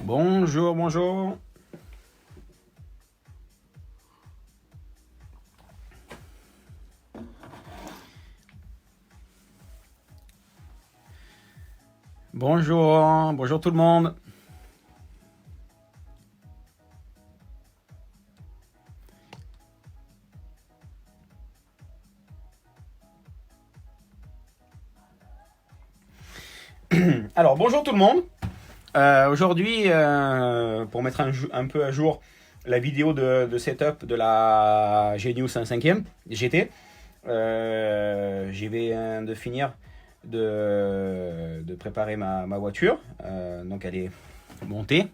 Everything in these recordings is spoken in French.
Bonjour, bonjour. Bonjour, bonjour tout le monde. Alors, bonjour tout le monde. Aujourd'hui, pour mettre un peu à jour la vidéo de setup de la Genius 5e GT, j'y vais de finir de préparer ma voiture. Donc, elle est montée.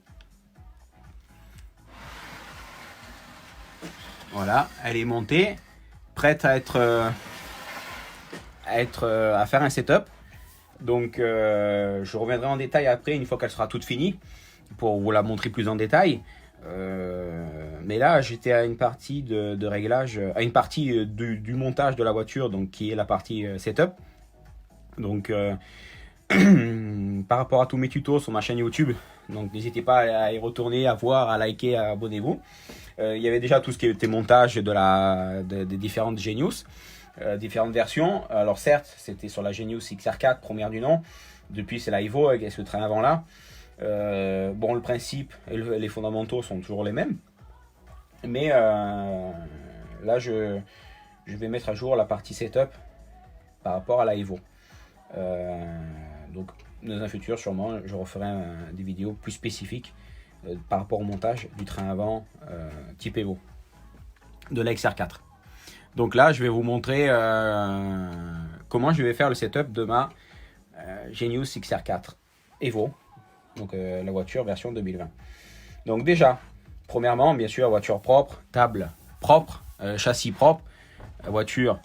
Voilà, elle est montée, prête à faire un setup. Donc, je reviendrai en détail après, une fois qu'elle sera toute finie, pour vous la montrer plus en détail. Mais là, j'étais à une partie de réglage, à une partie du montage de la voiture, donc qui est la partie setup. Donc, par rapport à tous mes tutos sur ma chaîne YouTube, donc n'hésitez pas à y retourner, à voir, à liker, à abonnez-vous. Il y avait déjà tout ce qui était montage des différentes Genius. Différentes versions. Alors certes, c'était sur la Genius XR4, première du nom. Depuis, c'est la Evo avec ce train avant là. Bon, le principe et les fondamentaux sont toujours les mêmes. Mais là, je vais mettre à jour la partie setup par rapport à la Evo. Donc, dans un futur, sûrement, je referai des vidéos plus spécifiques par rapport au montage du train avant type Evo de la XR4. Donc là, je vais vous montrer comment je vais faire le setup de ma Genius XR4 Evo, donc la voiture version 2020. Donc déjà, premièrement, bien sûr, voiture propre, table propre, châssis propre, voiture,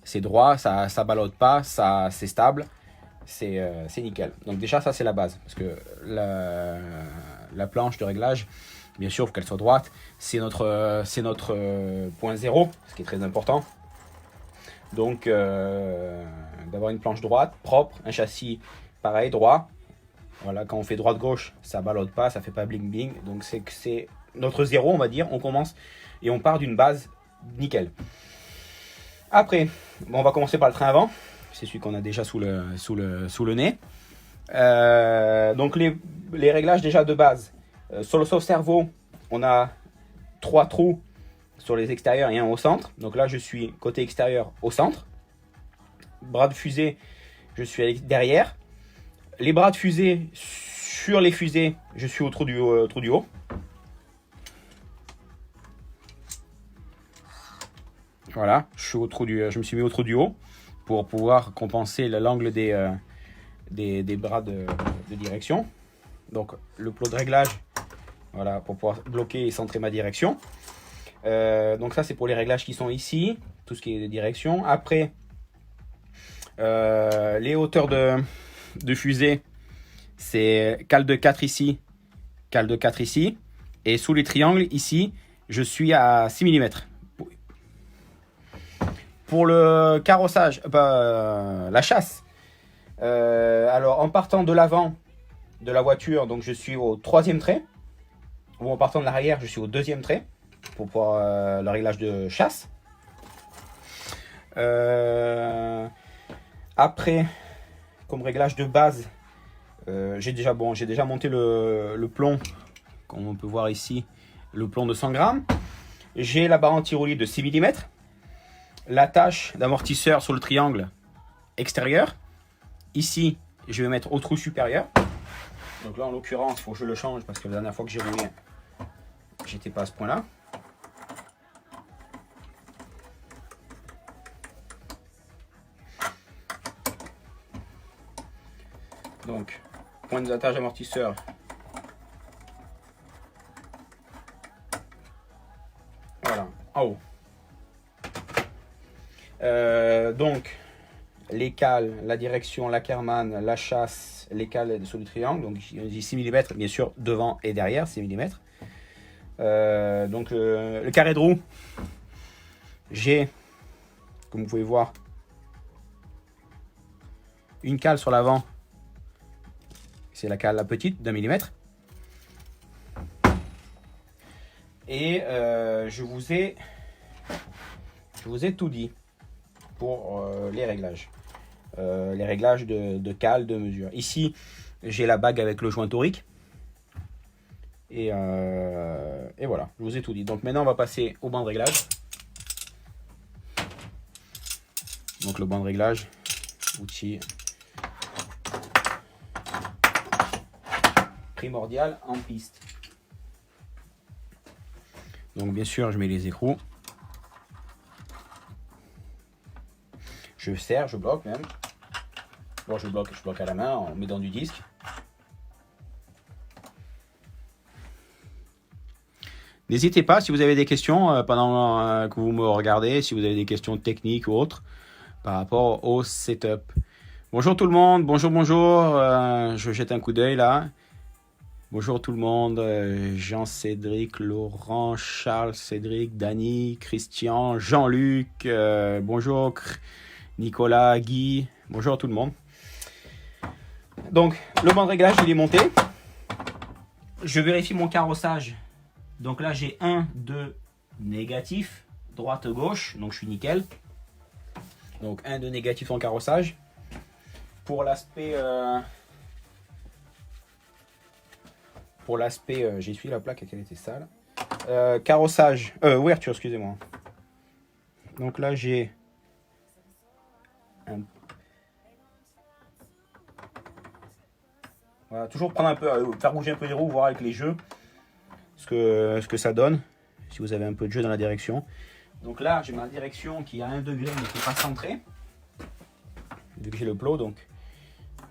c'est droit, ça ballotte pas, c'est stable, c'est nickel. Donc déjà, ça c'est la base, parce que la planche de réglage, bien sûr, il faut qu'elle soit droite. C'est notre point zéro, ce qui est très important. Donc, d'avoir une planche droite, propre, un châssis pareil, droit. Voilà, quand on fait droite-gauche, ça ballotte pas, ça fait pas bling-bling. Donc, c'est notre zéro, on va dire. On commence et on part d'une base nickel. Après, bon, on va commencer par le train avant. C'est celui qu'on a déjà sous le nez. Donc, les réglages déjà de base. Sur le sauve-cerveau, on a 3 trous sur les extérieurs et un au centre. Donc là, je suis côté extérieur au centre. Bras de fusée, je suis derrière. Les bras de fusée, sur les fusées, je suis au trou du haut. Voilà, je me suis mis au trou du haut pour pouvoir compenser l'angle des bras de direction. Donc le plot de réglage, voilà, pour pouvoir bloquer et centrer ma direction. Donc ça c'est pour les réglages qui sont ici, tout ce qui est de direction. Après, les hauteurs de fusée, c'est cale de 4 ici, cale de 4 ici. Et sous les triangles ici, je suis à 6 mm. Pour le carrossage, la chasse, alors en partant de l'avant de la voiture, donc je suis au 3e trait. Ou en partant de l'arrière, je suis au 2e trait pour pouvoir le réglage de chasse. Après, comme réglage de base, j'ai déjà monté le plomb, comme on peut voir ici, le plomb de 100 grammes. J'ai la barre anti-roulis de 6 mm. L'attache d'amortisseur sur le triangle extérieur. Ici, je vais mettre au trou supérieur. Donc là, en l'occurrence, il faut que je le change parce que la dernière fois que j'ai roulé, j'étais pas à ce point-là. Donc, point d'attache amortisseur. Voilà, en haut. Donc, les cales, la direction, la Kerman, la chasse, les cales sur le triangle. Donc, j'ai 6 mm, bien sûr, devant et derrière, 6 mm. Donc, le carré de roue, j'ai, comme vous pouvez voir, une cale sur l'avant. C'est la cale la petite d'1 mm. Et je vous ai tout dit pour les réglages. Les réglages de cale, de mesure. Ici, j'ai la bague avec le joint torique. Et voilà, je vous ai tout dit. Donc maintenant, on va passer au banc de réglage. Donc le banc de réglage, outil primordial en piste. Donc bien sûr, je mets les écrous. Je serre, je bloque même. Bon, je bloque à la main en mettant du disque. N'hésitez pas si vous avez des questions pendant que vous me regardez, si vous avez des questions techniques ou autres par rapport au setup. Bonjour tout le monde, bonjour. Je jette un coup d'œil là. Bonjour tout le monde, Jean-Cédric, Laurent, Charles, Cédric, Dany, Christian, Jean-Luc, bonjour Nicolas, Guy, bonjour tout le monde. Donc le banc de réglage il est monté. Je vérifie mon carrossage. Donc là j'ai 1, 2 négatifs, droite, gauche, donc je suis nickel. Donc 1, 2 négatifs en carrossage. Pour l'aspect... j'ai essuyé la plaque, elle était sale. Carrossage, ouverture, excusez-moi. Donc là j'ai un... Voilà, toujours prendre un peu, faire bouger un peu les roues, voir avec les jeux ce que ça donne, si vous avez un peu de jeu dans la direction. Donc là j'ai ma direction qui est à 1 degré mais qui n'est pas centrée, vu que j'ai le plot, donc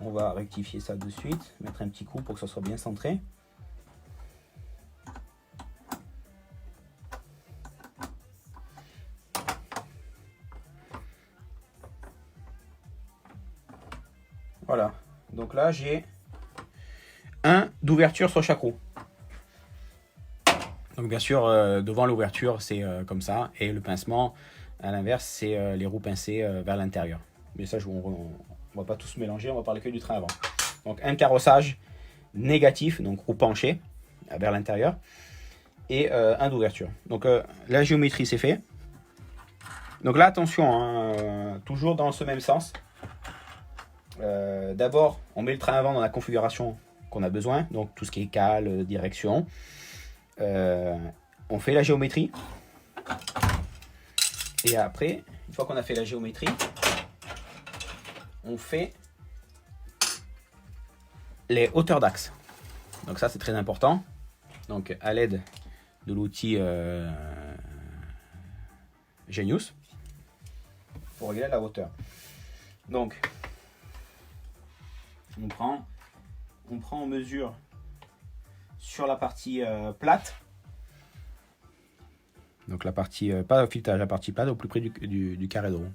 on va rectifier ça de suite, mettre un petit coup pour que ça soit bien centré. Voilà, donc là j'ai un d'ouverture sur chaque roue. Donc bien sûr, devant l'ouverture, c'est comme ça. Et le pincement, à l'inverse, c'est les roues pincées vers l'intérieur. Mais ça, on va pas tous mélanger, on va parler que du train avant. Donc un carrossage négatif, donc roue penchée vers l'intérieur. Et un d'ouverture. Donc la géométrie, c'est fait. Donc là, attention, hein, toujours dans ce même sens. D'abord, on met le train avant dans la configuration qu'on a besoin. Donc tout ce qui est cale, direction. On fait la géométrie et après, une fois qu'on a fait la géométrie, on fait les hauteurs d'axe. Donc ça c'est très important. Donc à l'aide de l'outil Genius pour régler la hauteur. Donc on prend en mesure sur la partie plate. Donc la partie, pas filetage, la partie plate au plus près du carré de roue.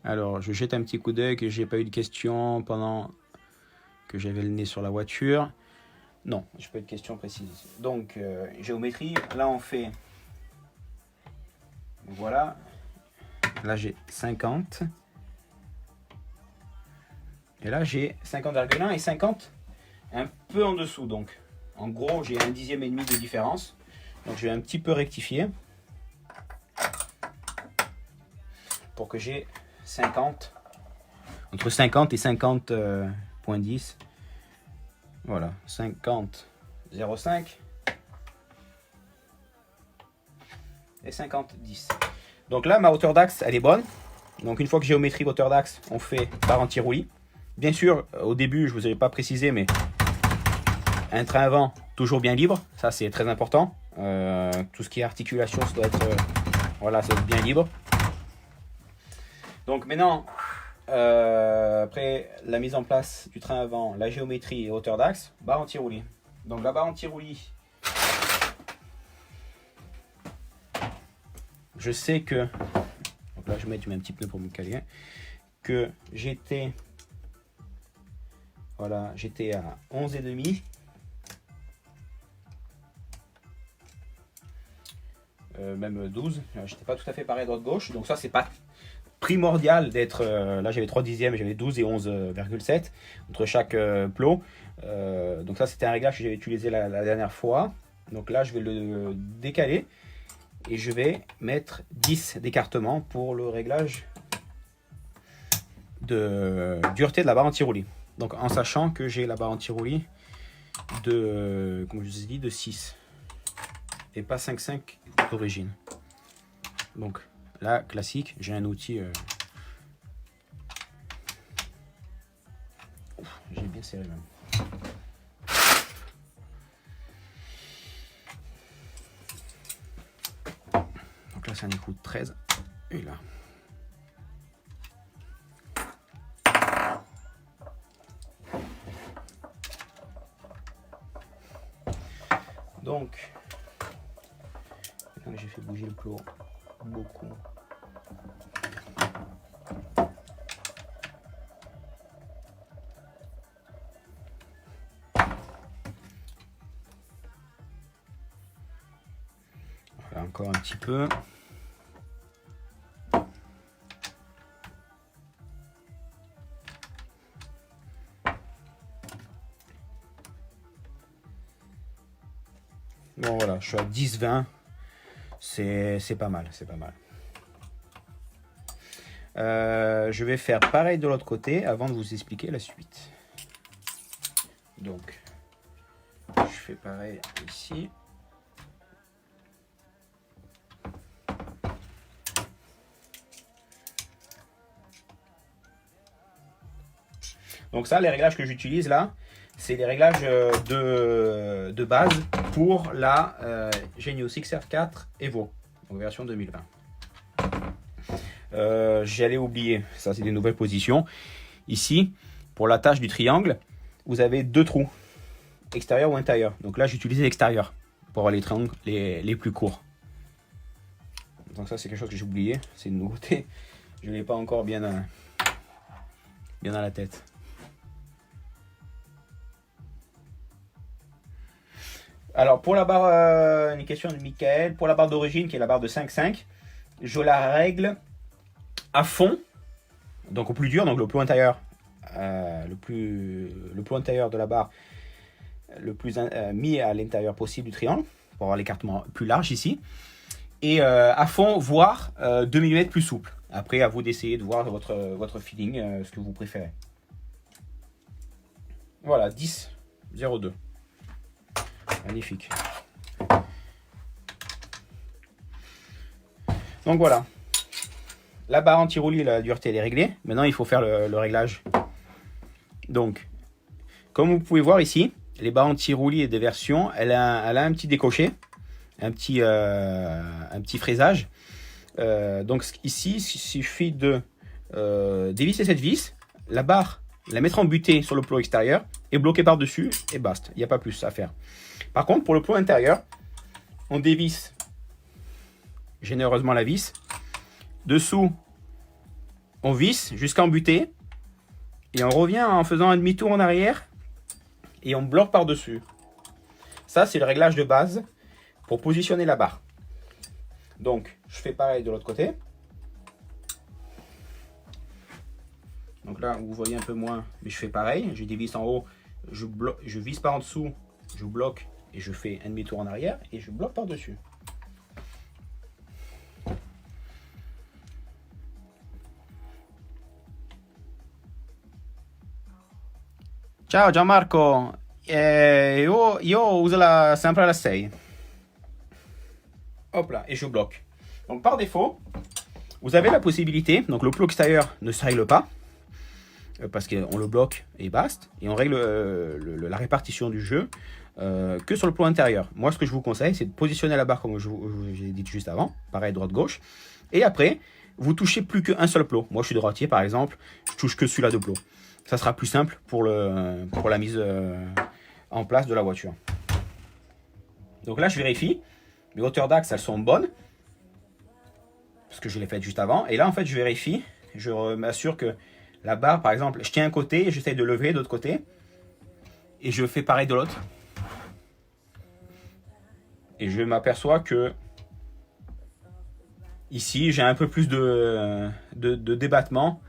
Alors je jette un petit coup d'œil que j'ai pas eu de questions pendant que j'avais le nez sur la voiture. Non, j'ai pas eu de questions précises. Donc géométrie, là on fait, voilà, là j'ai 50. Et là j'ai 50,1 et 50 un peu en dessous. Donc en gros j'ai 1,5 dixième de différence. Donc je vais un petit peu rectifier pour que j'ai 50, entre 50 et 50,10. Voilà, 50,05 et 50,10. Donc là ma hauteur d'axe elle est bonne. Donc une fois que géométrie hauteur d'axe, on fait barre anti-roulis. Bien sûr, au début, je ne vous avais pas précisé, mais un train avant, toujours bien libre. Ça, c'est très important. Tout ce qui est articulation, ça doit être, voilà, ça doit être bien libre. Donc maintenant, après la mise en place du train avant, la géométrie et hauteur d'axe, barre anti-roulis. Donc la barre anti-roulis, je sais que, donc là je mets un petit peu pour me caler, que j'étais... Voilà, j'étais à 11,5. Même 12. J'étais pas tout à fait pareil droite-gauche. Donc ça, c'est pas primordial d'être... là, j'avais 3 dixièmes, j'avais 12 et 11,7 entre chaque plot. Donc ça, c'était un réglage que j'avais utilisé la dernière fois. Donc là, je vais le décaler et je vais mettre 10 d'écartement pour le réglage de dureté de la barre anti-roulis. Donc en sachant que j'ai la barre anti-roulis de, comme je vous ai dit, de 6 et pas 5,5 d'origine. Donc là, classique, j'ai un outil... j'ai bien serré même. Donc là, c'est un écrou de 13. Et là. Donc, j'ai fait bouger le plot beaucoup. Voilà, encore un petit peu. Bon voilà, je suis à 10-20, c'est pas mal, c'est pas mal. Je vais faire pareil de l'autre côté avant de vous expliquer la suite. Donc, je fais pareil ici. Donc ça, les réglages que j'utilise là, c'est les réglages de base pour la Genius XR4 Evo, donc version 2020. J'allais oublier, ça c'est des nouvelles positions. Ici, pour l'attache du triangle, vous avez 2 trous, extérieur ou intérieur. Donc là, j'ai utilisé l'extérieur pour avoir les triangles les plus courts. Donc ça, c'est quelque chose que j'ai oublié, c'est une nouveauté. Je ne l'ai pas encore bien à la tête. Alors pour la barre, une question de Michael, pour la barre d'origine qui est la barre de 5,5, je la règle à fond, donc au plus dur, donc le plot intérieur, le plot intérieur de la barre, le plus mis à l'intérieur possible du triangle, pour avoir l'écartement plus large ici, et à fond, voire 2 mm plus souple. Après, à vous d'essayer de voir votre feeling, ce que vous préférez. Voilà, 10, 0,2. Magnifique. Donc voilà. La barre anti-roulis, la dureté elle est réglée. Maintenant, il faut faire le réglage. Donc, comme vous pouvez voir ici, les barres anti-roulis et des versions, elle a un petit décoché, un petit fraisage. Donc ici, il suffit de dévisser cette vis, la barre, la mettre en butée sur le plot extérieur et bloquer par-dessus et basta. Il n'y a pas plus à faire. Par contre, pour le plot intérieur, on dévisse généreusement la vis. Dessous, on visse jusqu'en butée. Et on revient en faisant un demi-tour en arrière. Et on bloque par-dessus. Ça, c'est le réglage de base pour positionner la barre. Donc, je fais pareil de l'autre côté. Donc là, vous voyez un peu moins, mais je fais pareil. Je dévisse en haut, je visse par en dessous, je bloque. Et je fais un demi-tour en arrière et je bloque par-dessus. Ciao Gianmarco, io uso sempre la 6. Hop là, et je bloque. Donc par défaut, vous avez la possibilité, donc le plot extérieur ne se règle pas, parce qu'on le bloque et basta, et on règle la répartition du jeu que sur le plot intérieur. Moi, ce que je vous conseille, c'est de positionner la barre comme je vous ai dit juste avant, pareil droite-gauche, et après, vous touchez plus qu'un seul plot. Moi, je suis droitier, par exemple, je touche que celui-là de plot. Ça sera plus simple pour la mise en place de la voiture. Donc là, je vérifie. Mes hauteurs d'axe, elles sont bonnes, parce que je l'ai fait juste avant. Et là, en fait, je vérifie. Je m'assure que la barre, par exemple, je tiens un côté et j'essaie de lever de l'autre côté. Et je fais pareil de l'autre. Et je m'aperçois que Ici, j'ai un peu plus de débattement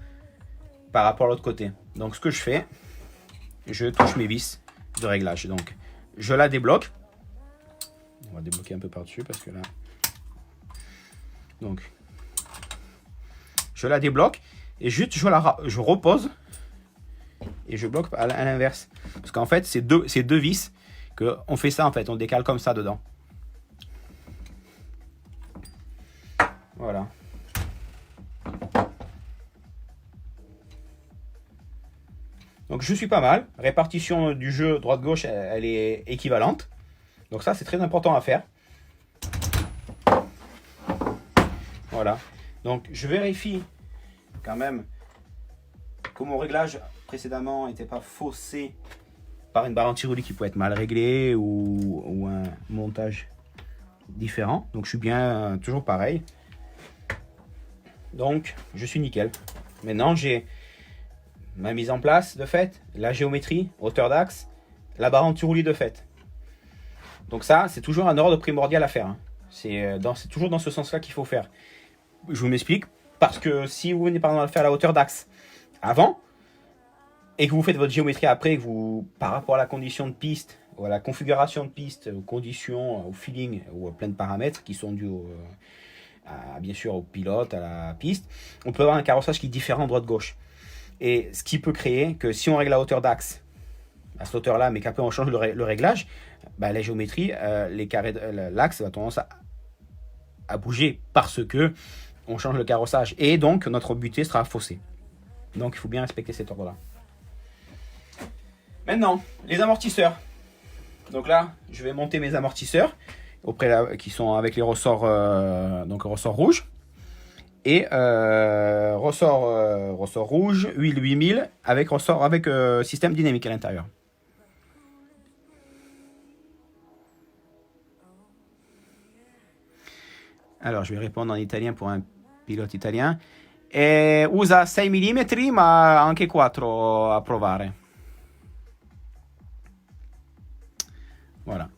par rapport à l'autre côté. Donc, ce que je fais, je touche mes vis de réglage. Donc, je la débloque. On va débloquer un peu par-dessus parce que là... Donc, je la débloque et juste je repose et je bloque à l'inverse. Parce qu'en fait, c'est deux vis qu'on fait ça en fait. On décale comme ça dedans. Voilà. Donc je suis pas mal. Répartition du jeu droite-gauche, elle est équivalente. Donc ça, c'est très important à faire. Voilà. Donc je vérifie quand même que mon réglage précédemment n'était pas faussé par une barre anti-roulis qui peut être mal réglée ou un montage différent. Donc je suis bien toujours pareil. Donc je suis nickel. Maintenant j'ai ma mise en place de fait, la géométrie, hauteur d'axe, la barre anti-roulis de fait. Donc ça, c'est toujours un ordre primordial à faire. Hein. C'est toujours dans ce sens-là qu'il faut faire. Je vous m'explique. Parce que si vous venez par exemple faire la hauteur d'axe avant, et que vous faites votre géométrie après, que vous, par rapport à la condition de piste, ou à la configuration de piste, aux conditions, au feeling, ou à plein de paramètres qui sont dus bien sûr au pilote, à la piste, on peut avoir un carrossage qui est différent droite-gauche. Et ce qui peut créer que si on règle la hauteur d'axe à cette hauteur-là, mais qu'après on change le réglage, bah, la géométrie, les carrés, l'axe a tendance à bouger parce que on change le carrossage. Et donc notre butée sera faussée. Donc il faut bien respecter cet ordre-là. Maintenant, les amortisseurs. Donc là, je vais monter mes amortisseurs qui sont avec les ressorts, donc ressort rouge. Et ressort rouge, huile 8000 avec système dynamique à l'intérieur. Alors, je vais répondre en italien pour un pilote italien. Usa 6 mm, ma anche 4 a provare. Voilà.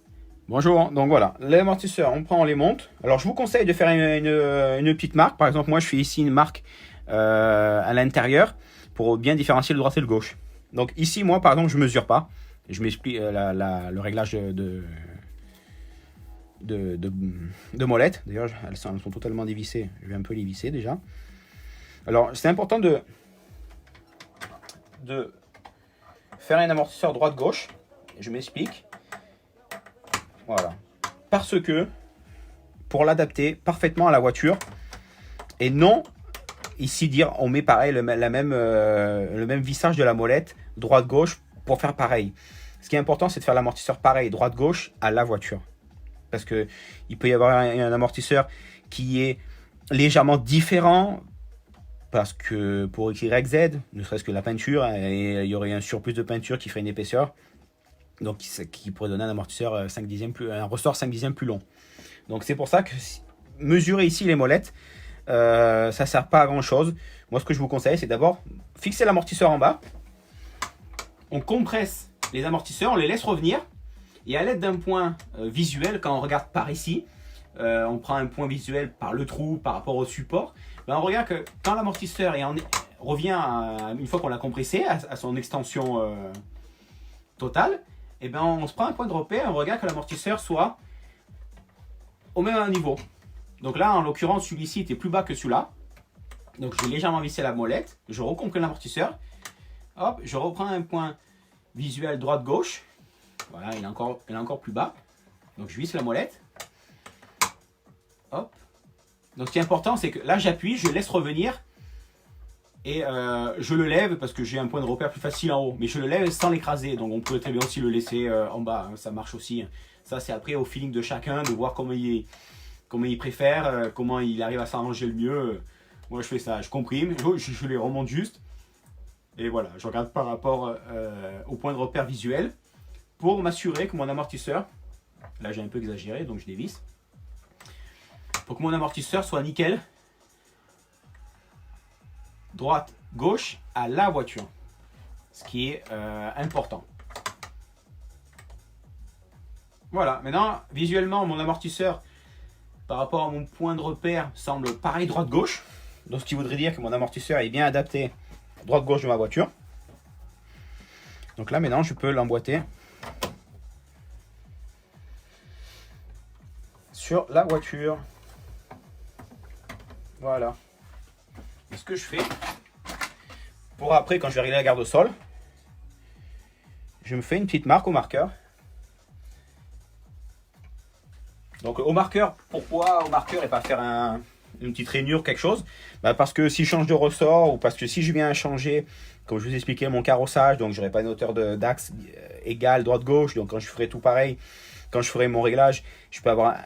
Bonjour, donc voilà, les amortisseurs, on les monte. Alors je vous conseille de faire une petite marque. Par exemple, moi je fais ici une marque à l'intérieur pour bien différencier le droite et le gauche. Donc ici, moi par exemple, je ne mesure pas. Je m'explique le réglage de molettes. D'ailleurs, elles sont totalement dévissées. Je vais un peu les visser déjà. Alors c'est important de faire un amortisseur droite-gauche. Je m'explique. Voilà. Parce que, pour l'adapter parfaitement à la voiture, et non, ici dire, on met pareil le même vissage de la molette, droite-gauche, pour faire pareil. Ce qui est important, c'est de faire l'amortisseur pareil, droite-gauche, à la voiture. Parce que il peut y avoir un amortisseur qui est légèrement différent, parce que pour X, Y, Z, ne serait-ce que la peinture, et il y aurait un surplus de peinture qui ferait une épaisseur. Donc qui pourrait donner un amortisseur 5 dixièmes un ressort 5 dixièmes plus long. Donc c'est pour ça que mesurer ici les molettes, ça ne sert pas à grand chose. Moi ce que je vous conseille, c'est d'abord fixer l'amortisseur en bas. On compresse les amortisseurs, on les laisse revenir. Et à l'aide d'un point visuel, quand on regarde par ici, on prend un point visuel par le trou, par rapport au support. Ben on regarde que quand l'amortisseur revient, une fois qu'on l'a compressé, à son extension totale, et ben on se prend un point de repère et on regarde que l'amortisseur soit au même niveau. Donc là, en l'occurrence, celui-ci était plus bas que celui-là. Donc je vais légèrement visser la molette, je recomprime l'amortisseur. Hop, je reprends un point visuel droite-gauche. Voilà, il est encore plus bas. Donc je visse la molette. Hop. Donc ce qui est important, c'est que là j'appuie, je laisse revenir. Et je le lève parce que j'ai un point de repère plus facile en haut. Mais je le lève sans l'écraser. Donc on peut très bien aussi le laisser en bas. Hein, ça marche aussi. Ça c'est après au feeling de chacun, de voir comment il préfère, comment il arrive à s'arranger le mieux. Moi je fais ça, je comprime, je les remonte juste. Et voilà, je regarde par rapport au point de repère visuel pour m'assurer que mon amortisseur, là j'ai un peu exagéré donc je dévisse, pour que mon amortisseur soit nickel, droite, gauche à la voiture, ce qui est important. Voilà, maintenant visuellement mon amortisseur par rapport à mon point de repère, semble pareil droite-gauche. Donc, ce qui voudrait dire que mon amortisseur est bien adapté droite-gauche de ma voiture. Donc là, maintenant, je peux l'emboîter sur la voiture. Voilà. Et ce que je fais, pour après, quand je vais régler la garde au sol, je me fais une petite marque au marqueur. Donc au marqueur, pourquoi au marqueur et pas faire une petite rainure, quelque chose? Parce que si je change de ressort, ou parce que si je viens changer, comme je vous expliquais, mon carrossage, donc j'aurai pas une hauteur d'axe égale droite-gauche, donc quand je ferai tout pareil, quand je ferai mon réglage, je peux avoir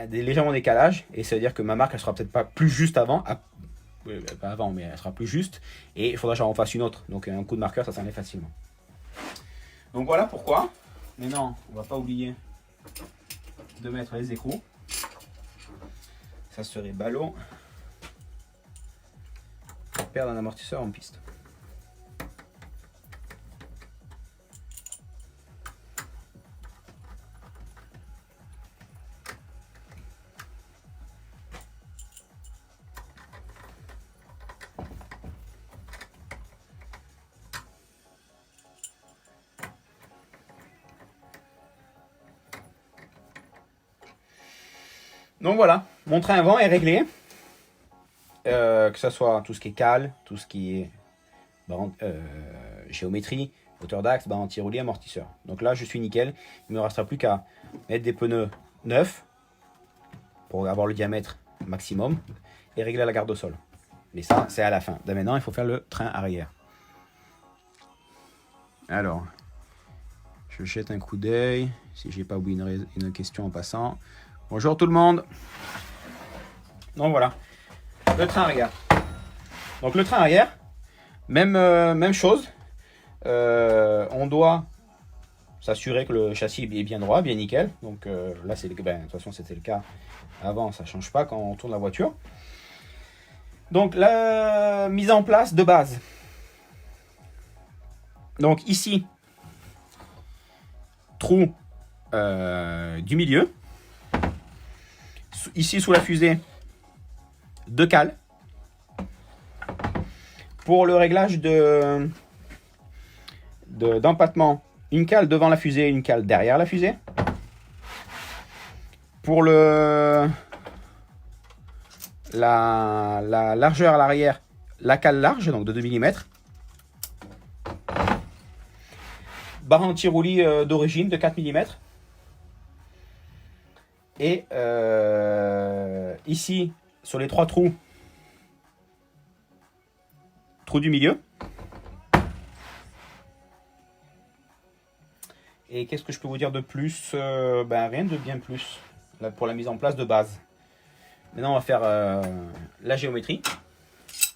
légèrement décalage, et ça veut dire que ma marque, elle sera peut-être pas plus juste avant, pas avant, mais elle sera plus juste, et il faudra que j'en fasse une autre, donc un coup de marqueur, ça s'enlève facilement. Donc voilà pourquoi. Mais non, on va pas oublier de mettre les écrous. Ça serait ballot de perdre un amortisseur en piste. Donc voilà, mon train avant est réglé. Que ce soit tout ce qui est cale, tout ce qui est géométrie, hauteur d'axe, barre anti-roulis, amortisseur. Donc là, je suis nickel. Il ne me restera plus qu'à mettre des pneus neufs pour avoir le diamètre maximum et régler la garde au sol. Mais ça, c'est à la fin. Dès maintenant, il faut faire le train arrière. Alors, je jette un coup d'œil si j'ai pas oublié une question en passant. Bonjour tout le monde. Donc voilà, le train arrière. Donc le train arrière, même chose. On doit s'assurer que le châssis est bien droit, bien nickel. Donc là, de toute façon, c'était le cas avant, ça ne change pas quand on tourne la voiture. Donc la mise en place de base. Donc ici, trou du milieu. Ici sous la fusée, 2 cales. Pour le réglage d'empattement, une cale devant la fusée et une cale derrière la fusée. Pour la largeur à l'arrière, la cale large, donc de 2 mm. Barre anti-roulis d'origine de 4 mm. Et ici, sur les 3 trous, trou du milieu. Et qu'est-ce que je peux vous dire de plus? Rien de bien plus là, pour la mise en place de base. Maintenant, on va faire la géométrie.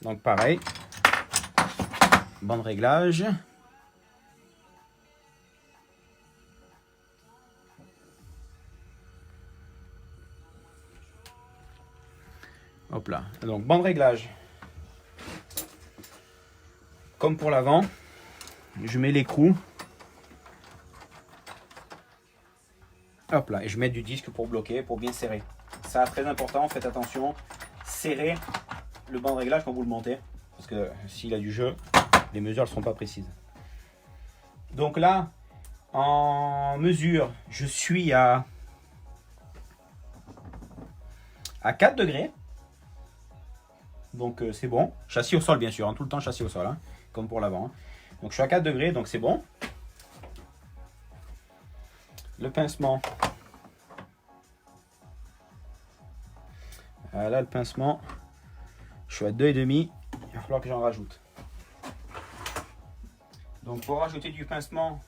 Donc pareil, bande réglage. Hop là. Donc bande réglage. Comme pour l'avant, je mets l'écrou. Hop là, et je mets du disque pour bloquer, pour bien serrer. Ça, très important, faites attention. Serrez le banc de réglage quand vous le montez. Parce que s'il a du jeu, les mesures ne seront pas précises. Donc là, en mesure, je suis à 4 degrés. Donc c'est bon. Châssis au sol, bien sûr. Hein, tout le temps châssis au sol, hein, comme pour l'avant. Hein. Donc je suis à 4 degrés, donc c'est bon. Le pincement. Là, le pincement, je suis à 2,5. Il va falloir que j'en rajoute. Donc pour rajouter du pincement,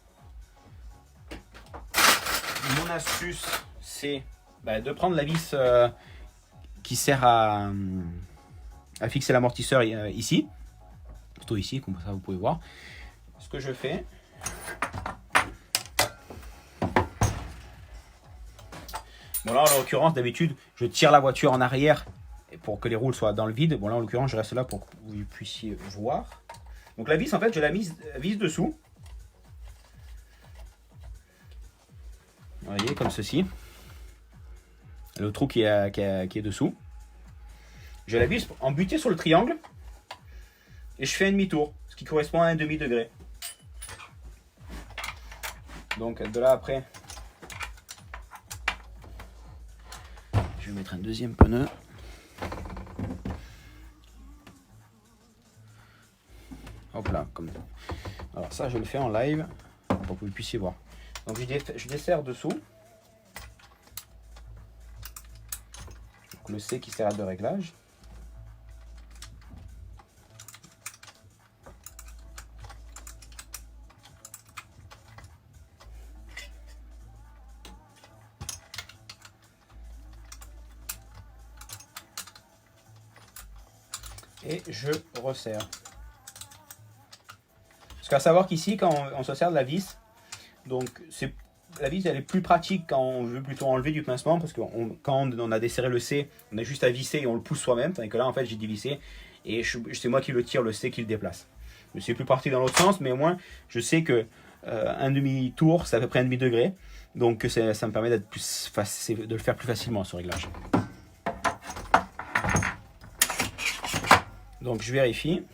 mon astuce, c'est de prendre la vis qui sert à fixer l'amortisseur ici. Plutôt ici, comme ça vous pouvez voir. Ce que je fais, bon là en l'occurrence d'habitude je tire la voiture en arrière pour que les roues soient dans le vide. Bon là en l'occurrence je reste là pour que vous puissiez voir. Donc la vis en fait je la vis dessous. Vous voyez comme ceci. le trou qui est dessous. Je la visse en butée sur le triangle et je fais un demi-tour, ce qui correspond à un demi-degré. Donc de là après, je vais mettre un deuxième pneu. Hop là, comme ça. Alors ça je le fais en live pour que vous puissiez voir. Donc je desserre dessous. Donc le C qui sert de réglage. Et je resserre. Parce qu'à savoir qu'ici, quand on se sert de la vis, donc la vis elle est plus pratique quand on veut plutôt enlever du pincement, parce que quand on a desserré le C, on a juste à visser et on le pousse soi-même, tandis que là en fait j'ai dévissé et c'est moi qui le tire, le C qui le déplace. C'est plus pratique dans l'autre sens, mais au moins je sais que un demi-tour c'est à peu près un demi-degré, donc ça me permet de le faire plus facilement ce réglage. Donc je vérifie.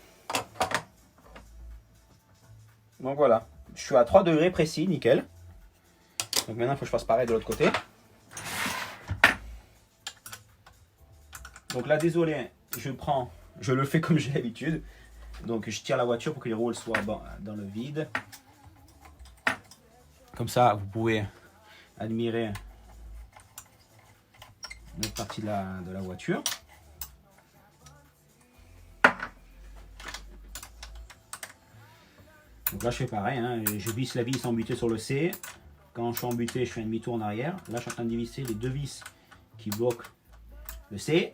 Donc voilà, je suis à 3 degrés précis, nickel. Donc maintenant il faut que je fasse pareil de l'autre côté. Donc là désolé, je le fais comme j'ai l'habitude. Donc je tire la voiture pour que les roues soient dans le vide. Comme ça vous pouvez admirer une autre partie de la voiture. Donc là je fais pareil, hein. Je visse la vis embutée sur le C. Quand je suis embuté, je fais un demi-tour en arrière. Là je suis en train de dévisser les deux vis qui bloquent le C.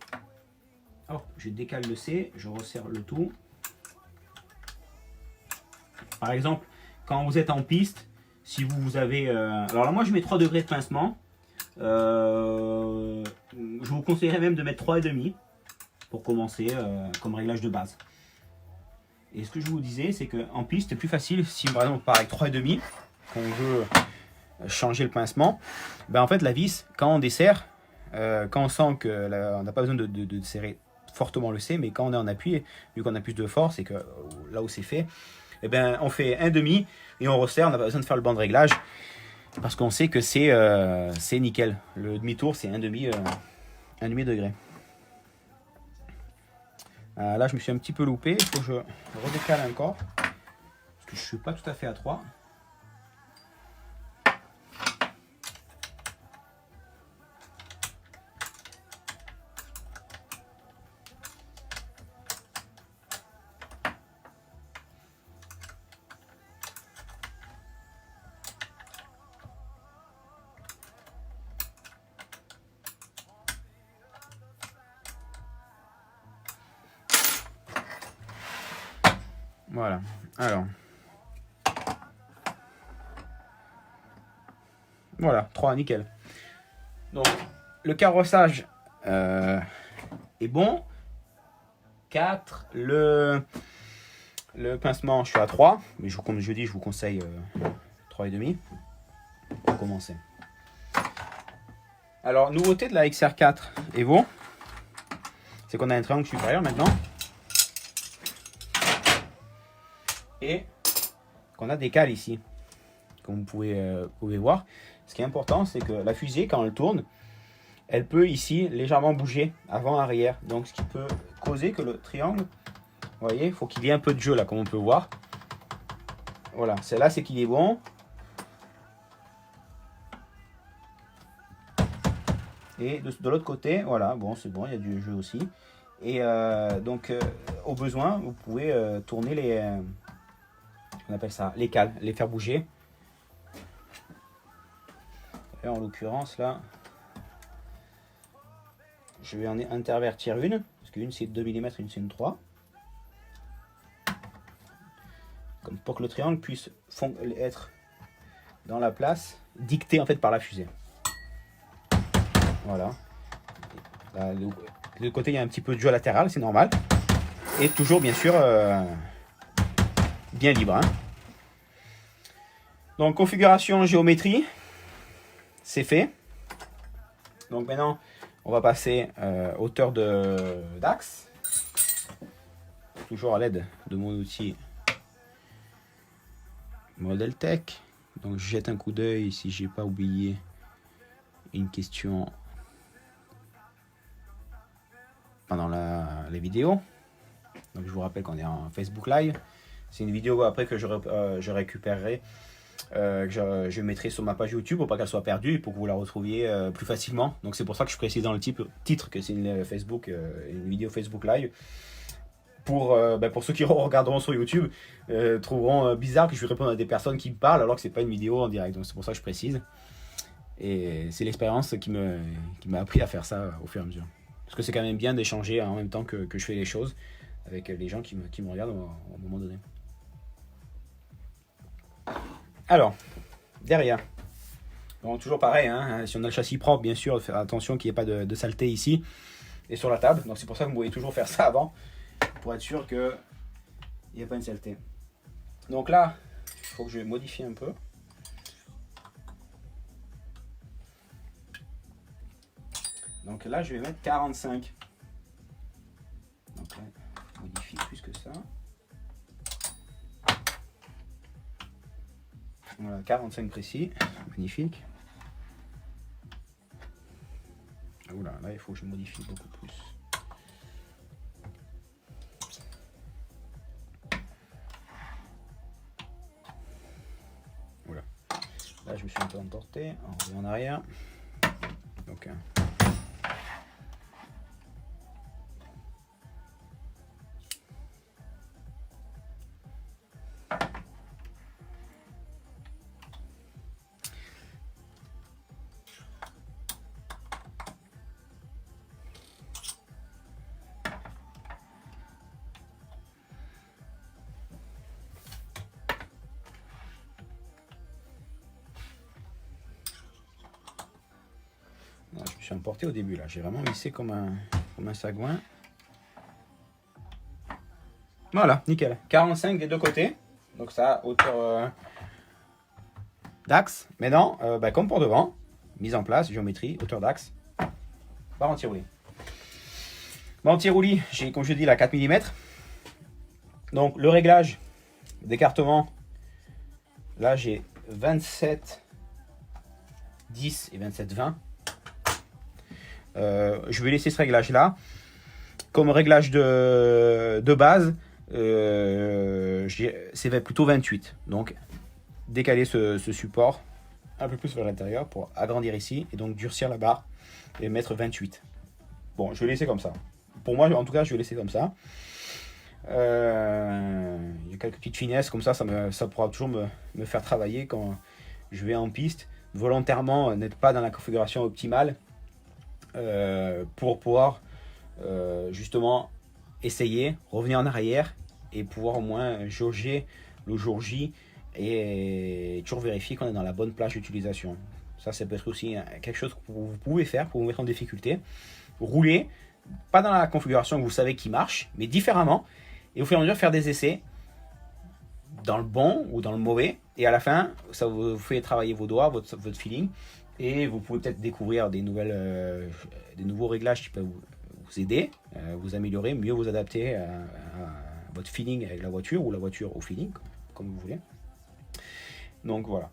Hop, je décale le C, je resserre le tout. Par exemple, quand vous êtes en piste, si vous avez... alors là moi je mets 3 degrés de pincement. Je vous conseillerais même de mettre 3,5 pour commencer comme réglage de base. Et ce que je vous disais, c'est qu'en piste, c'est plus facile si par exemple on part avec 3,5, qu'on veut changer le pincement. Ben en fait, la vis, quand on desserre, quand on sent qu'on n'a pas besoin de serrer fortement le C, mais quand on est en appui, vu qu'on a plus de force et que là où c'est fait, eh ben, on fait 1,5 et on resserre, on n'a pas besoin de faire le banc de réglage parce qu'on sait que c'est nickel. Le demi-tour, c'est 1,5 degré. Là, je me suis un petit peu loupé. Il faut que je redécale encore. Parce que je ne suis pas tout à fait à 3. Voilà. Alors. Voilà, 3, nickel. Donc, le carrossage est bon. 4. Le pincement, je suis à 3. Mais comme je dis, je vous conseille 3,5 pour commencer. Alors, nouveauté de la XR4 Evo, c'est qu'on a un triangle supérieur maintenant. Et qu'on a des cales ici, comme vous pouvez voir. Ce qui est important, c'est que la fusée, quand elle tourne, elle peut ici légèrement bouger avant-arrière. Donc ce qui peut causer que le triangle, vous voyez, il faut qu'il y ait un peu de jeu là, comme on peut voir. Voilà, celle-là c'est qu'il est bon. Et de l'autre côté, voilà, bon c'est bon, il y a du jeu aussi. Et donc au besoin, vous pouvez tourner on appelle ça les cales, les faire bouger. Et en l'occurrence là, je vais en intervertir une, parce qu'une c'est 2 mm, une c'est une 3. Comme pour que le triangle puisse être dans la place dictée en fait par la fusée. Voilà. Là, de côté il y a un petit peu de jeu latéral, c'est normal. Et toujours bien sûr bien libre. Hein. Donc configuration géométrie, c'est fait. Donc maintenant, On va passer hauteur d'axe. Toujours à l'aide de mon outil Model Tech. Donc je jette un coup d'œil si j'ai pas oublié une question pendant les vidéos. Donc je vous rappelle qu'on est en Facebook Live. C'est une vidéo après que je récupérerai, que je mettrai sur ma page YouTube pour pas qu'elle soit perdue et pour que vous la retrouviez plus facilement. Donc c'est pour ça que je précise dans le titre que c'est une vidéo Facebook Live. Pour ceux qui regarderont sur YouTube, trouveront bizarre que je vais répondre à des personnes qui me parlent alors que c'est pas une vidéo en direct. Donc c'est pour ça que je précise. Et c'est l'expérience qui m'a appris à faire ça au fur et à mesure. Parce que c'est quand même bien d'échanger en même temps que je fais les choses avec les gens qui me regardent au moment donné. Alors, derrière. Donc toujours pareil, hein, si on a le châssis propre, bien sûr, faire attention qu'il n'y ait pas de saleté ici et sur la table. Donc c'est pour ça que vous pouvez toujours faire ça avant, pour être sûr qu'il n'y ait pas une saleté. Donc là, il faut que je modifie un peu. Donc là, je vais mettre 45. Donc là, je modifie plus que ça. Voilà, 45 précis. Magnifique. Oula, là, il faut que je modifie beaucoup plus. Oula. Là, je me suis un peu emporté. On revient en arrière. Donc, je me suis emporté au début là, j'ai vraiment vissé comme un sagouin. Voilà, nickel. 45 des deux côtés, donc ça hauteur d'axe. Maintenant, comme pour devant, mise en place, géométrie, hauteur d'axe, barre anti-roulis. Barre anti-roulis, j'ai comme je dis la 4 mm. Donc le réglage d'écartement, là j'ai 27 10 et 27 20. Je vais laisser ce réglage là comme réglage de base. C'est plutôt 28, donc décaler ce support un peu plus vers l'intérieur pour agrandir ici et donc durcir la barre et mettre 28. Bon, je vais laisser comme ça. Pour moi, en tout cas, je vais laisser comme ça. Il y a quelques petites finesses comme ça pourra toujours me faire travailler quand je vais en piste. Volontairement, n'être pas dans la configuration optimale. Pour pouvoir justement essayer, revenir en arrière et pouvoir au moins jauger le jour J et toujours vérifier qu'on est dans la bonne plage d'utilisation. Ça peut être aussi quelque chose que vous pouvez faire pour vous mettre en difficulté. Rouler, pas dans la configuration que vous savez qui marche, mais différemment, et au fur et à mesure faire des essais dans le bon ou dans le mauvais, et à la fin, ça vous fait travailler vos doigts, votre feeling. Et vous pouvez peut-être découvrir des nouveaux réglages qui peuvent vous aider, vous améliorer, mieux vous adapter à votre feeling avec la voiture ou la voiture au feeling, comme vous voulez. Donc voilà.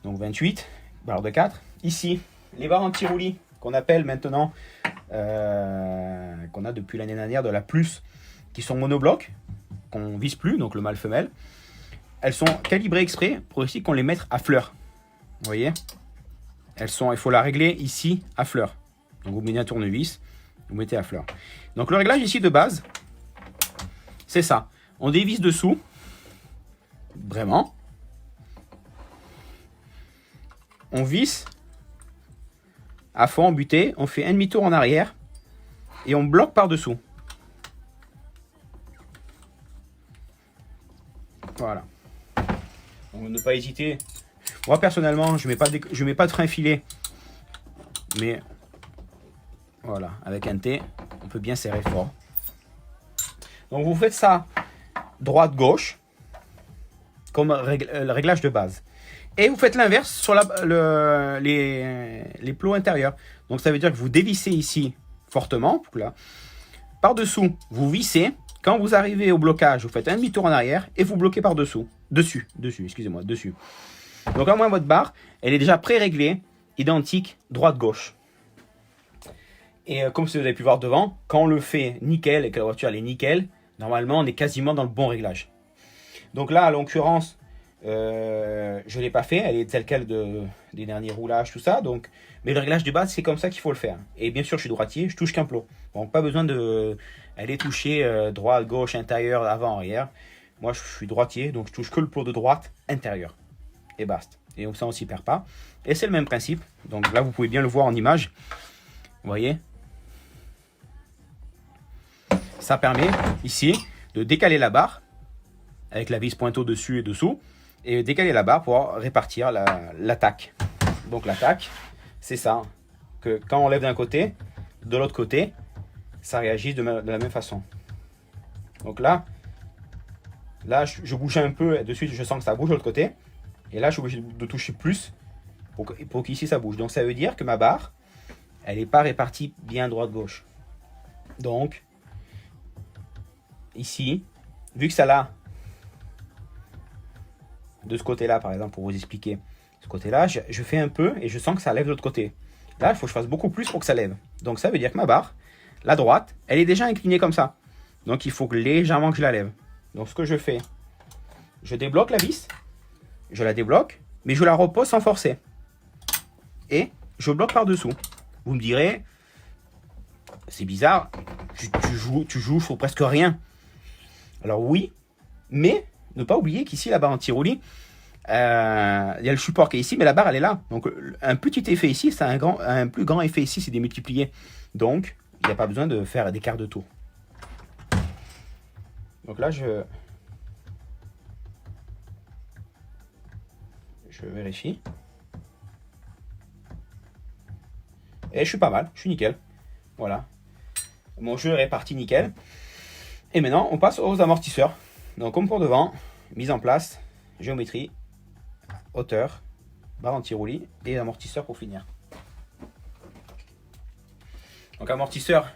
Donc 28, barre de 4. Ici, les barres anti-roulis qu'on appelle maintenant, qu'on a depuis l'année dernière de la Plus, qui sont monoblocs, qu'on vise plus, donc le mâle-femelle. Elles sont calibrées exprès pour aussi qu'on les mette à fleur. Vous voyez ? Il faut la régler ici à fleur. Donc vous mettez un tournevis, vous mettez à fleur. Donc le réglage ici de base, c'est ça. On dévisse dessous, vraiment. On visse à fond, buté, on fait un demi-tour en arrière et on bloque par-dessous. Voilà. Donc ne pas hésiter. Moi personnellement, je mets pas de frein filé, mais voilà, avec un T, on peut bien serrer fort. Donc vous faites ça droite-gauche, comme le réglage de base. Et vous faites l'inverse sur les plots intérieurs. Donc ça veut dire que vous dévissez ici fortement, là. Par-dessous, vous vissez. Quand vous arrivez au blocage, vous faites un demi-tour en arrière et vous bloquez par-dessous. Dessus, excusez-moi, dessus. Donc là, moi, votre barre, elle est déjà pré-réglée, identique, droite-gauche. Et comme vous avez pu voir devant, quand on le fait nickel et que la voiture elle est nickel, normalement, on est quasiment dans le bon réglage. Donc là, à l'occurrence, je ne l'ai pas fait, elle est telle quelle des derniers roulages, tout ça. Donc, mais le réglage de base, c'est comme ça qu'il faut le faire. Et bien sûr, je suis droitier, je touche qu'un plot. Donc, pas besoin d'aller toucher droite, gauche, intérieur, avant, arrière. Moi, je suis droitier, donc je touche que le plot de droite, intérieur. Et basta. Et comme ça, on ne s'y perd pas. Et c'est le même principe. Donc là, vous pouvez bien le voir en image. Vous voyez ? Ça permet, ici, de décaler la barre, avec la vis pointeau dessus et dessous, et décaler la barre pour répartir l'attaque. Donc l'attaque, c'est ça, que quand on lève d'un côté, de l'autre côté, ça réagit de la même façon. Donc là, je bouge un peu, et de suite je sens que ça bouge de l'autre côté, et là je suis obligé de toucher plus pour qu'ici ça bouge. Donc ça veut dire que ma barre, elle n'est pas répartie bien droite-gauche. Donc, ici, vu que ça l'a, de ce côté-là, par exemple, pour vous expliquer, ce côté-là, je fais un peu et je sens que ça lève de l'autre côté. Là, il faut que je fasse beaucoup plus pour que ça lève. Donc ça veut dire que ma barre, la droite, elle est déjà inclinée comme ça. Donc il faut que légèrement que je la lève. Donc ce que je fais, je débloque la vis, je la débloque, mais je la repose sans forcer. Et je bloque par-dessous. Vous me direz, c'est bizarre, tu joues sur presque rien. Alors oui, mais ne pas oublier qu'ici, la barre anti-roulis, il y a le support qui est ici, mais la barre, elle est là. Donc, un petit effet ici, c'est un plus grand effet ici, c'est démultiplié. Donc, il n'y a pas besoin de faire des quarts de tour. Donc là, je vérifie. Et je suis pas mal, je suis nickel. Voilà. Mon jeu est réparti nickel. Et maintenant, on passe aux amortisseurs. Donc, comme pour devant, mise en place, géométrie, hauteur, barre anti-roulis et amortisseur pour finir. Donc, amortisseur,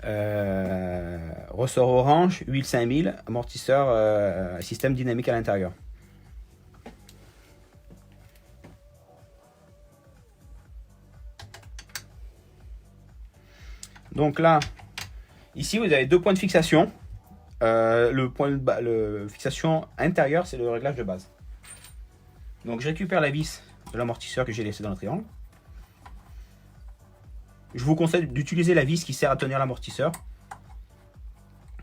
ressort orange, huile 5000, amortisseur système dynamique à l'intérieur. Donc là, ici vous avez deux points de fixation. Le point de fixation intérieur, c'est le réglage de base. Donc je récupère la vis de l'amortisseur que j'ai laissé dans le triangle. Je vous conseille d'utiliser la vis qui sert à tenir l'amortisseur.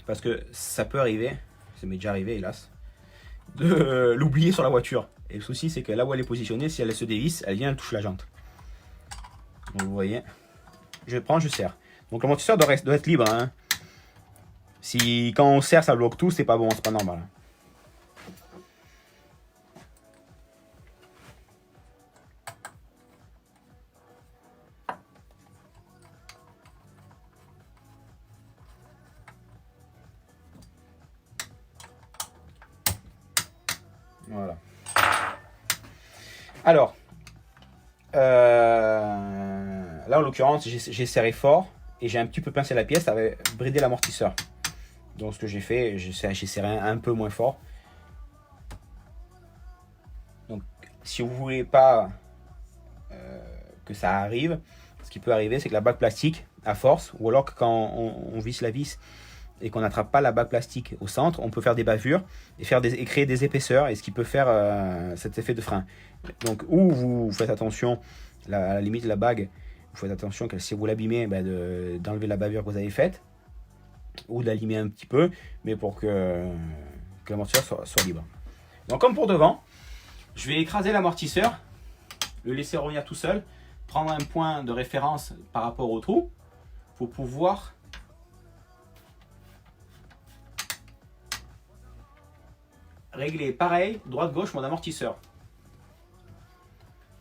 Parce que ça peut arriver, ça m'est déjà arrivé hélas, de l'oublier sur la voiture. Et le souci c'est que là où elle est positionnée, si elle se dévisse, elle vient, elle touche la jante. Donc vous voyez, je prends, je serre. Donc l'amortisseur doit être libre. Hein. Si quand on serre, ça bloque tout, c'est pas bon, c'est pas normal. Voilà. Alors, là en l'occurrence, j'ai serré fort et j'ai un petit peu pincé la pièce, ça avait bridé l'amortisseur. Donc ce que j'ai fait, j'ai serré un peu moins fort. Donc si vous voulez pas que ça arrive, ce qui peut arriver, c'est que la bague plastique, à force, ou alors que quand on visse la vis et qu'on n'attrape pas la bague plastique au centre, on peut faire des bavures et créer des épaisseurs, et ce qui peut faire cet effet de frein. Donc ou vous faites attention, à la limite de la bague, vous faites attention que si vous l'abîmez, d'enlever la bavure que vous avez faite, ou de la limer un petit peu, mais pour que l'amortisseur soit libre. Donc comme pour devant, je vais écraser l'amortisseur, le laisser revenir tout seul, prendre un point de référence par rapport au trou, pour pouvoir régler pareil, droite-gauche, mon amortisseur.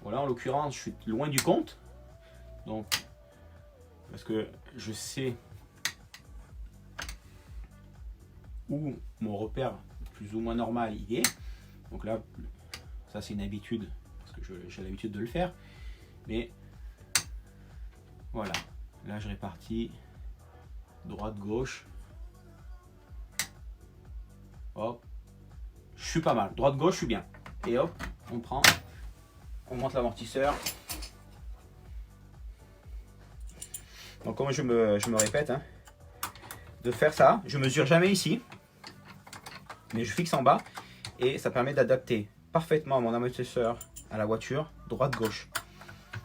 Voilà, en l'occurrence, je suis loin du compte, donc parce que je sais où mon repère plus ou moins normal il est. Donc là, Ça, c'est une habitude, parce que j'ai l'habitude de le faire. Mais voilà, là je répartis droite, gauche. Hop, je suis pas mal. Droite, gauche, je suis bien. Et hop, on monte l'amortisseur. Donc comme je me répète, hein, de faire ça, je mesure jamais ici, mais je fixe en bas et ça permet d'adapter parfaitement mon amortisseur à la voiture, droite-gauche.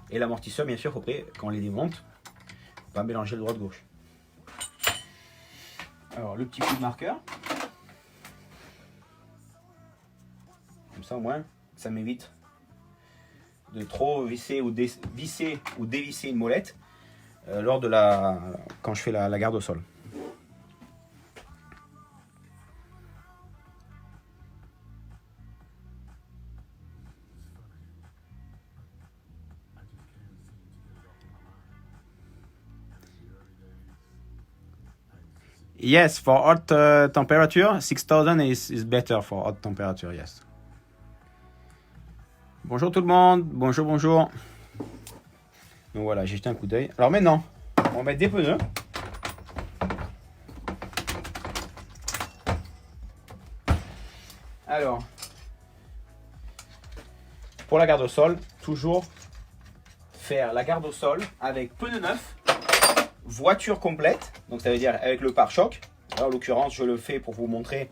Et l'amortisseur, bien sûr, après, quand on les démonte, on va mélanger le droite-gauche. Alors, le petit coup de marqueur. Comme ça, au moins, ça m'évite de trop visser ou dévisser une molette lors de quand je fais la garde au sol. Yes, for hot temperature, 6000 is better for hot temperature, yes. Bonjour tout le monde, bonjour, bonjour. Donc voilà, j'ai jeté un coup d'œil. Alors maintenant, on va mettre des pneus. Alors, pour la garde au sol, toujours faire la garde au sol avec pneus neufs, voiture complète, donc ça veut dire avec le pare-choc. En l'occurrence, je le fais pour vous montrer,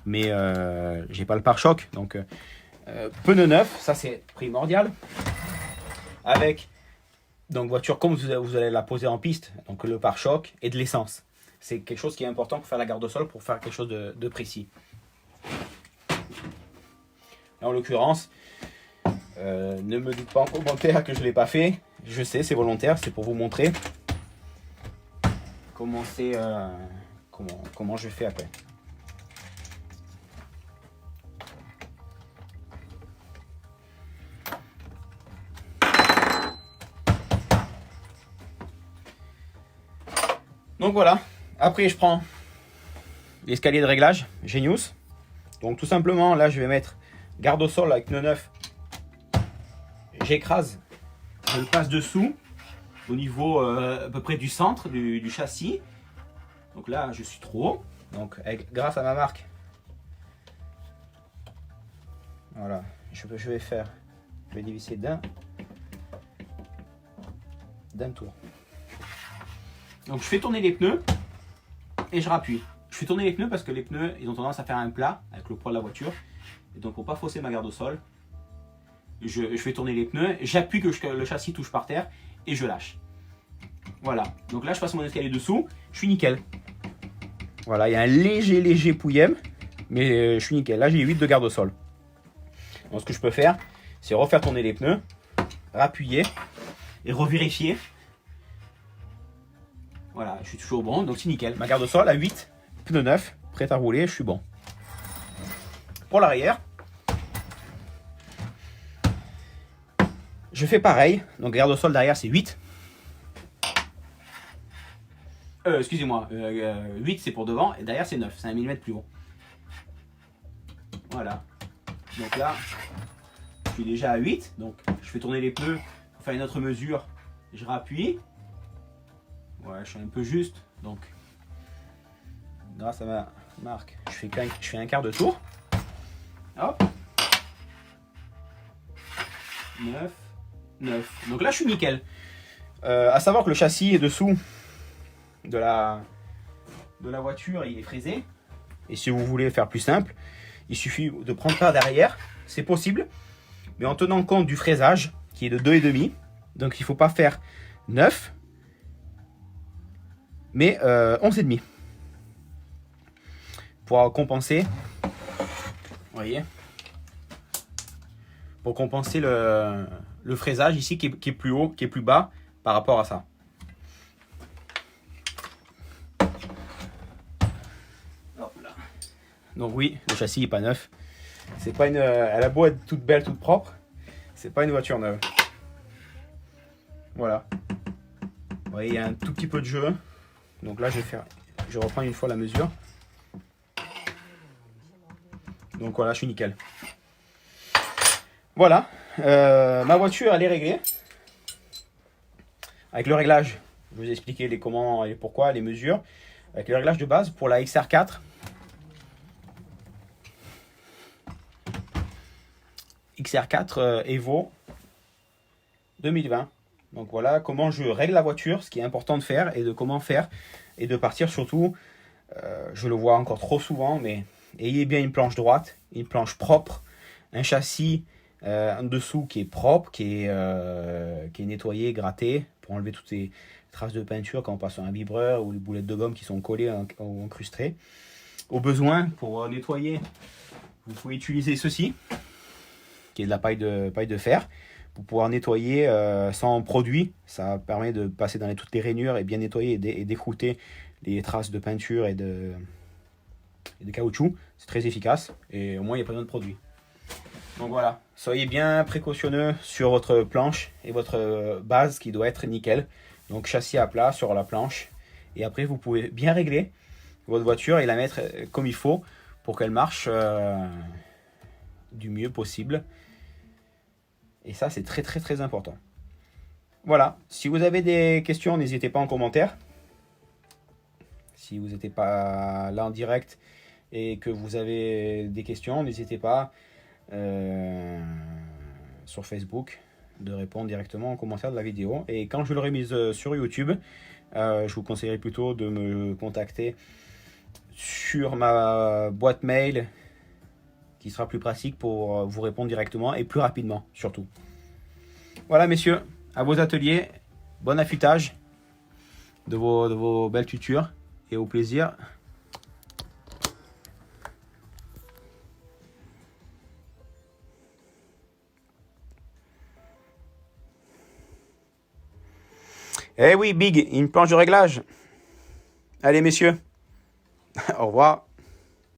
mais j'ai pas le pare-choc, donc pneus neufs, ça c'est primordial. Avec donc voiture comme vous allez la poser en piste, donc le pare-choc et de l'essence. C'est quelque chose qui est important pour faire la garde au sol, pour faire quelque chose de précis. En l'occurrence, ne me dites pas en commentaire que je ne l'ai pas fait. Je sais, c'est volontaire, c'est pour vous montrer comment je fais après. Donc voilà, après je prends l'escalier de réglage Genius. Donc tout simplement, là je vais mettre garde au sol avec pneu neuf. J'écrase, je le passe dessous au niveau à peu près du centre du châssis. Donc là je suis trop haut. Donc grâce à ma marque, voilà, je vais dévisser d'un tour. Donc je fais tourner les pneus et je rappuie. Je fais tourner les pneus parce que les pneus ils ont tendance à faire un plat avec le poids de la voiture. Et donc pour pas fausser ma garde au sol, je fais tourner les pneus, j'appuie que le châssis touche par terre et je lâche. Voilà, donc là je passe mon escalier dessous, je suis nickel. Voilà, il y a un léger pouillem, mais je suis nickel. Là j'ai 8 de garde au sol. Donc ce que je peux faire, c'est refaire tourner les pneus, rappuyer et revérifier. Voilà, je suis toujours bon, donc c'est nickel. Ma garde au sol à 8, pneus neufs, prêt à rouler, je suis bon. Pour l'arrière, je fais pareil. Donc garde au sol derrière c'est 8. Excusez-moi, 8 c'est pour devant et derrière c'est 9, c'est 1 mm plus haut. Voilà. Donc là, je suis déjà à 8. Donc je fais tourner les pneus pour faire une autre mesure. Je rappuie. Ouais, je suis un peu juste. Donc grâce à ma marque, je fais un quart de tour. Hop. 9. Donc là je suis nickel. À savoir que le châssis est dessous de la voiture, il est fraisé. Et si vous voulez faire plus simple, il suffit de prendre par derrière. C'est possible, mais en tenant compte du fraisage qui est de 2,5. Donc il ne faut pas faire 9, mais 11,5. Pour compenser, vous voyez, pour compenser le fraisage ici qui est plus haut, qui est plus bas par rapport à ça. Hop là. Donc oui, le châssis n'est pas neuf. C'est pas elle a beau être toute belle, toute propre, c'est pas une voiture neuve. Voilà. Vous voyez, il y a un tout petit peu de jeu. Donc là, je reprends une fois la mesure. Donc voilà, je suis nickel. Voilà, ma voiture elle est réglée. Avec le réglage, je vous ai expliqué les comment et pourquoi, les mesures. Avec le réglage de base pour la XR4. XR4 Evo 2020. Donc voilà comment je règle la voiture, ce qui est important de faire et de comment faire et de partir surtout. Je le vois encore trop souvent, mais ayez bien une planche droite, une planche propre, un châssis en dessous qui est propre, qui est nettoyé, gratté pour enlever toutes les traces de peinture quand on passe sur un vibreur ou les boulettes de gomme qui sont collées ou incrustées. Au besoin, pour nettoyer, vous pouvez utiliser ceci, qui est de la paille de fer, pour pouvoir nettoyer sans produit. Ça permet de passer dans toutes les rainures et bien nettoyer et d'écouter les traces de peinture et de caoutchouc. C'est très efficace et au moins il n'y a pas besoin de produit. Donc voilà, soyez bien précautionneux sur votre planche et votre base qui doit être nickel. Donc châssis à plat sur la planche. Et après vous pouvez bien régler votre voiture et la mettre comme il faut pour qu'elle marche du mieux possible. Et ça c'est très très très important. Voilà, si vous avez des questions, n'hésitez pas en commentaire. Si vous n'êtes pas là en direct et que vous avez des questions, n'hésitez pas sur Facebook de répondre directement en commentaire de la vidéo. Et quand je l'aurai mise sur YouTube, je vous conseillerais plutôt de me contacter sur ma boîte mail qui sera plus pratique pour vous répondre directement et plus rapidement surtout. Voilà messieurs, à vos ateliers, bon affûtage de vos belles tutures et au plaisir. Eh oui, Big, une planche de réglage. Allez, messieurs, au revoir.